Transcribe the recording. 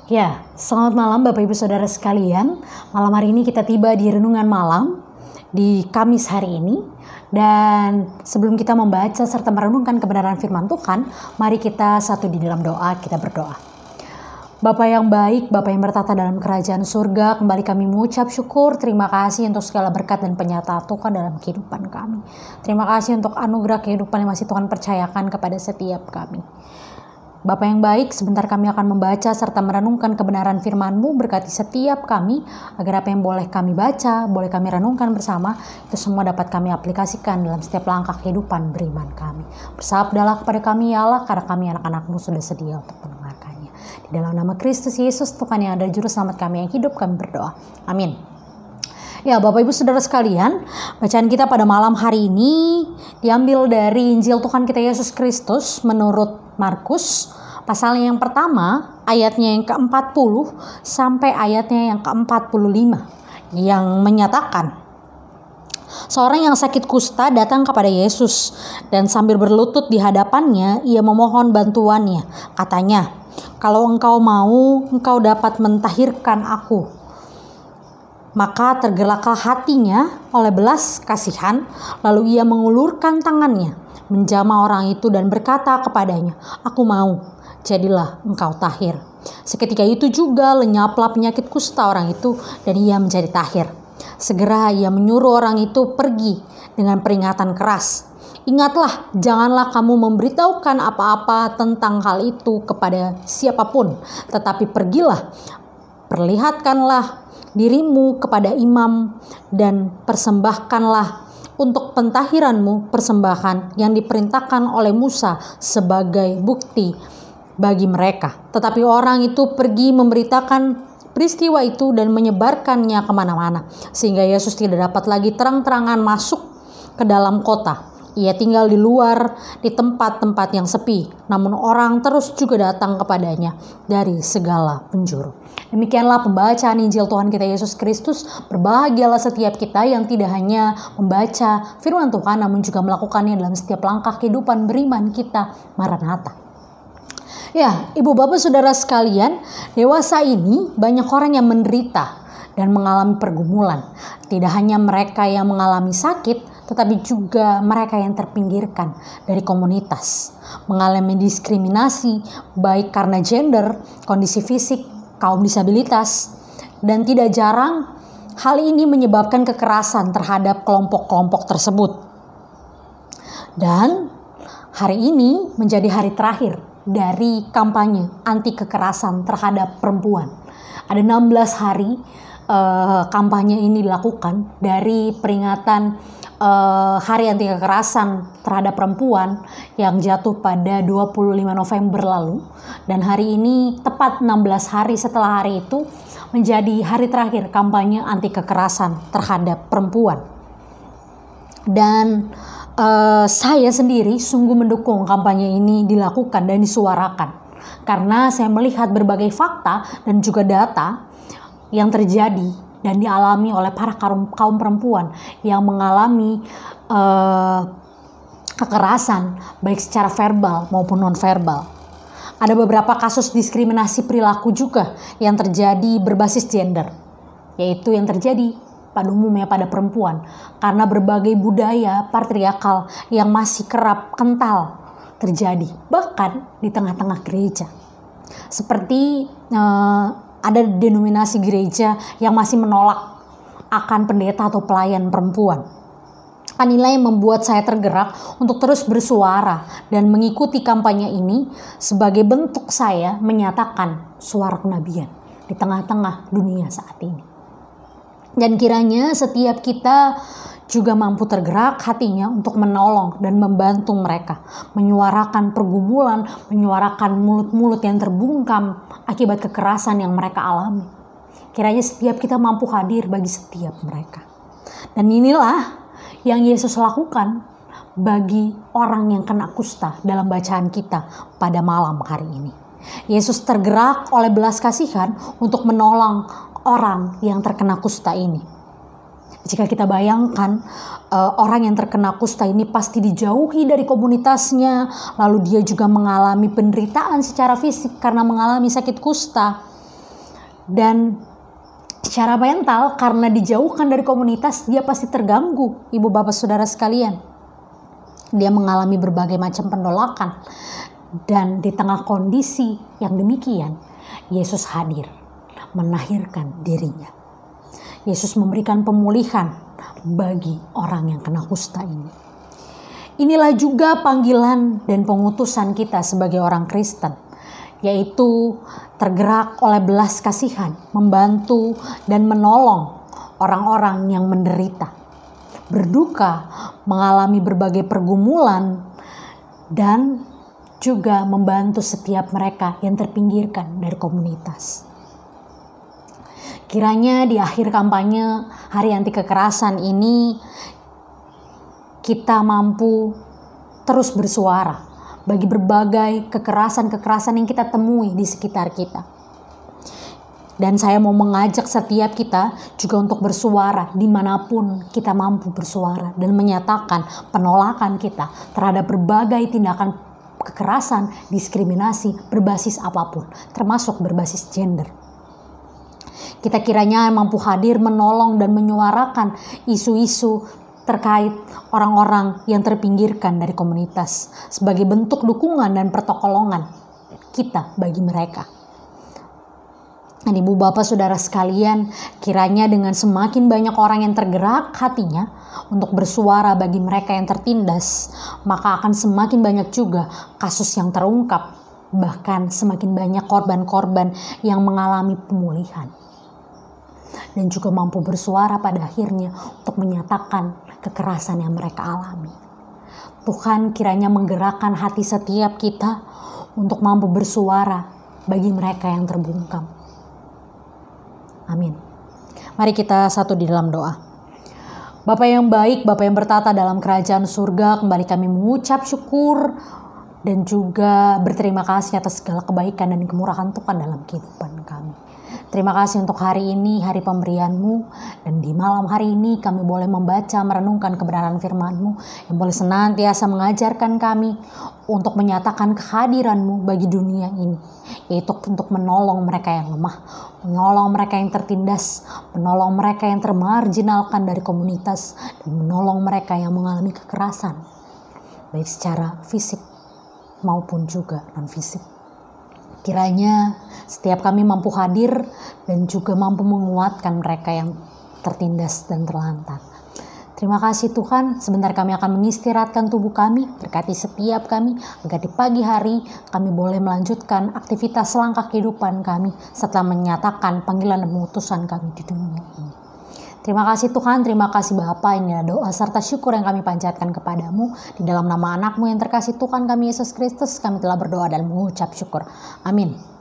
Ya, selamat malam Bapak Ibu Saudara sekalian. Malam hari ini kita tiba di renungan malam di Kamis hari ini. Dan sebelum kita membaca serta merenungkan kebenaran firman Tuhan, mari kita satu di dalam doa, kita berdoa. Bapa yang baik, Bapa yang bertata dalam kerajaan surga, kembali kami mengucap syukur, terima kasih untuk segala berkat dan penyertaan Tuhan dalam kehidupan kami. Terima kasih untuk anugerah kehidupan yang masih Tuhan percayakan kepada setiap kami. Bapa yang baik, sebentar kami akan membaca serta merenungkan kebenaran firman-Mu, berkati setiap kami, agar apa yang boleh kami baca, boleh kami renungkan bersama, itu semua dapat kami aplikasikan dalam setiap langkah kehidupan beriman kami. Bersabdalah kepada kami ya Allah, karena kami anak-anak-Mu sudah sedia untuk mendengarkannya. Di dalam nama Kristus Yesus, Tuhan yang ada juru selamat kami yang hidup, kami berdoa. Amin. Ya, Bapak Ibu Saudara sekalian, bacaan kita pada malam hari ini diambil dari Injil Tuhan kita Yesus Kristus menurut Markus, pasalnya yang pertama, ayatnya yang ke-40 sampai ayatnya yang ke-45, yang menyatakan, seorang yang sakit kusta datang kepada Yesus dan sambil berlutut di hadapannya, ia memohon bantuannya. Katanya, kalau engkau mau, engkau dapat mentahirkan aku. Maka tergeraklah hatinya oleh belas kasihan, lalu ia mengulurkan tangannya, menjamah orang itu dan berkata kepadanya, aku mau, jadilah engkau tahir. Seketika itu juga lenyaplah penyakit kusta orang itu dan ia menjadi tahir. Segera ia menyuruh orang itu pergi dengan peringatan keras. Ingatlah, janganlah kamu memberitahukan apa-apa tentang hal itu kepada siapapun, tetapi pergilah, perlihatkanlah dirimu kepada imam dan persembahkanlah untuk pentahiranmu persembahan yang diperintahkan oleh Musa sebagai bukti bagi mereka. Tetapi orang itu pergi memberitakan peristiwa itu dan menyebarkannya kemana-mana, sehingga Yesus tidak dapat lagi terang-terangan masuk ke dalam kota. Ia tinggal di luar, di tempat-tempat yang sepi, namun orang terus juga datang kepadanya dari segala penjuru. Demikianlah pembacaan Injil Tuhan kita Yesus Kristus. Berbahagialah setiap kita yang tidak hanya membaca firman Tuhan, namun juga melakukannya dalam setiap langkah kehidupan beriman kita. Maranatha. Ya, Ibu Bapak Saudara sekalian, dewasa ini banyak orang yang menderita dan mengalami pergumulan. Tidak hanya mereka yang mengalami sakit, tetapi juga mereka yang terpinggirkan dari komunitas, mengalami diskriminasi baik karena gender, kondisi fisik, kaum disabilitas, dan tidak jarang hal ini menyebabkan kekerasan terhadap kelompok-kelompok tersebut. Dan hari ini menjadi hari terakhir dari kampanye anti kekerasan terhadap perempuan. Ada 16 hari kampanye ini dilakukan dari peringatan Hari Anti Kekerasan terhadap Perempuan yang jatuh pada 25 November lalu, dan hari ini tepat 16 hari setelah hari itu menjadi hari terakhir kampanye anti kekerasan terhadap perempuan. Dan saya sendiri sungguh mendukung kampanye ini dilakukan dan disuarakan, karena saya melihat berbagai fakta dan juga data yang terjadi dan dialami oleh para kaum perempuan yang mengalami kekerasan baik secara verbal maupun non-verbal. Ada beberapa kasus diskriminasi perilaku juga yang terjadi berbasis gender, yaitu yang terjadi pada umumnya pada perempuan karena berbagai budaya patriarkal yang masih kerap kental terjadi bahkan di tengah-tengah gereja. Seperti ada denominasi gereja yang masih menolak akan pendeta atau pelayan perempuan. Inilah yang membuat saya tergerak untuk terus bersuara dan mengikuti kampanye ini sebagai bentuk saya menyatakan suara kenabian di tengah-tengah dunia saat ini. Dan kiranya setiap kita juga mampu tergerak hatinya untuk menolong dan membantu mereka, menyuarakan pergumulan, menyuarakan mulut-mulut yang terbungkam akibat kekerasan yang mereka alami. Kiranya setiap kita mampu hadir bagi setiap mereka. Dan inilah yang Yesus lakukan bagi orang yang kena kusta dalam bacaan kita pada malam hari ini. Yesus tergerak oleh belas kasihan untuk menolong orang yang terkena kusta ini. Jika kita bayangkan orang yang terkena kusta ini pasti dijauhi dari komunitasnya, lalu dia juga mengalami penderitaan secara fisik karena mengalami sakit kusta. Dan secara mental, karena dijauhkan dari komunitas, dia pasti terganggu, ibu bapak saudara sekalian. Dia mengalami berbagai macam penolakan. Dan di tengah kondisi yang demikian, Yesus hadir, menahirkan dirinya. Yesus memberikan pemulihan bagi orang yang kena kusta ini. Inilah juga panggilan dan pengutusan kita sebagai orang Kristen, yaitu tergerak oleh belas kasihan, membantu dan menolong orang-orang yang menderita, berduka, mengalami berbagai pergumulan, dan juga membantu setiap mereka yang terpinggirkan dari komunitas. Kiranya di akhir kampanye Hari Anti Kekerasan ini kita mampu terus bersuara bagi berbagai kekerasan-kekerasan yang kita temui di sekitar kita. Dan saya mau mengajak setiap kita juga untuk bersuara dimanapun kita mampu bersuara dan menyatakan penolakan kita terhadap berbagai tindakan kekerasan, diskriminasi berbasis apapun, termasuk berbasis gender. Kita kiranya mampu hadir menolong dan menyuarakan isu-isu terkait orang-orang yang terpinggirkan dari komunitas sebagai bentuk dukungan dan pertolongan kita bagi mereka. Dan ibu bapak saudara sekalian, kiranya dengan semakin banyak orang yang tergerak hatinya untuk bersuara bagi mereka yang tertindas, maka akan semakin banyak juga kasus yang terungkap, bahkan semakin banyak korban-korban yang mengalami pemulihan. Dan juga mampu bersuara pada akhirnya untuk menyatakan kekerasan yang mereka alami. Tuhan kiranya menggerakkan hati setiap kita untuk mampu bersuara bagi mereka yang terbungkam. Amin. Mari kita satu di dalam doa. Bapa yang baik, Bapa yang bertata dalam kerajaan surga, kembali kami mengucap syukur dan juga berterima kasih atas segala kebaikan dan kemurahan Tuhan dalam kehidupan kami. Terima kasih untuk hari ini, hari pemberian-Mu, dan di malam hari ini kami boleh membaca, merenungkan kebenaran firman-Mu yang boleh senantiasa mengajarkan kami untuk menyatakan kehadiran-Mu bagi dunia ini, yaitu untuk menolong mereka yang lemah, menolong mereka yang tertindas, menolong mereka yang termarginalkan dari komunitas, dan menolong mereka yang mengalami kekerasan, baik secara fisik maupun juga non-fisik. Kiranya setiap kami mampu hadir dan juga mampu menguatkan mereka yang tertindas dan terlantar. Terima kasih Tuhan, sebentar kami akan mengistirahatkan tubuh kami, berkati setiap kami, agar di pagi hari kami boleh melanjutkan aktivitas selangkah kehidupan kami, serta menyatakan panggilan dan pengutusan kami di dunia ini. Terima kasih Tuhan, terima kasih Bapa. Inilah doa serta syukur yang kami panjatkan kepadamu. Di dalam nama anak-Mu yang terkasih Tuhan kami Yesus Kristus, kami telah berdoa dan mengucap syukur. Amin.